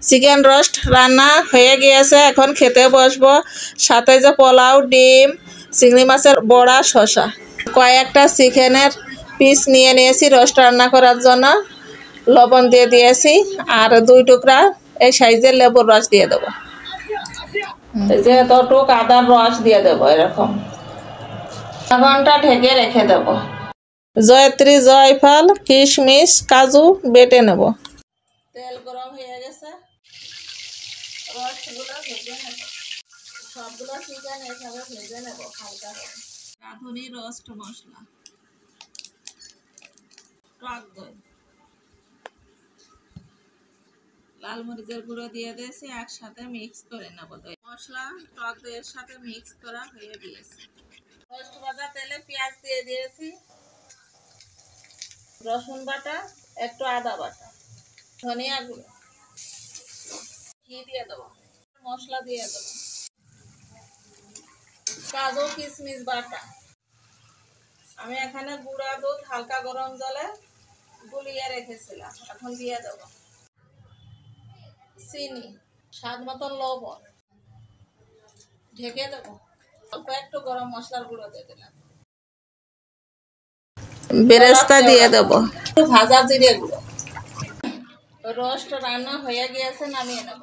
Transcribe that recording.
Chicken roast রান্না হয়ে গিয়েছে, এখন খেতে বসবো। সাথে যে পোলাও, ডিম, চিংড়ি মাছের বড়া, শসা, কয়েকটা চিকেনের পিস নিয়ে নিয়েছি রোস্ট রান্না করার জন্য। লবণ দিয়ে দিয়েছি আর 2 টুকরা এই সাইজের লেবুর রস দিয়ে দেবো। যে এতটুক আদার রস দিয়ে দেবো এরকম। আধা ঘন্টা ঢেকে রেখে দেবো। জয়ত্রী, জয়ফল, কিশমিশ, কাজু বেটে নেব। তেল গরম হয়ে গেছে, রসগুলো ভেজে নেব। সবগুলো চিকেন এভাবে ভেজে নেব হালকা করে। রাঁধুনি রোস্ট মশলা, টক দই, লাল মরিচের গুঁড়ো দিয়ে দিয়েছি, একসাথে মিক্স করে নেব। দই মশলা টক দইয়ের সাথে মিক্স করা হয়ে গিয়েছে। রোস্ট ভাজা তেলে পেঁয়াজ দিয়ে দিয়েছি, রসুন বাটা, একটু আদা বাটা, ধনিয়া গুঁড়ো, ঘি দিয়ে দেবো, মশলা দিয়ে দেবো, কাজু কিশমিশ বাটা। আমি এখানে গুঁড়া দুধ হালকা গরম জলে গুলিয়ে রেখেছিলাম, এখন দিয়ে দেবো। চিনি, স্বাদ মতন লবণ, ঢেকে দেবো। অল্প একটু গরম মশলার গুঁড়ো দিয়ে দিলাম, বেরেস্তা দিয়ে দেবো, একটু ভাজা জিরে গুঁড়ো। রোস্ট রান্না হয়ে গিয়েছে, নামিয়ে নেব।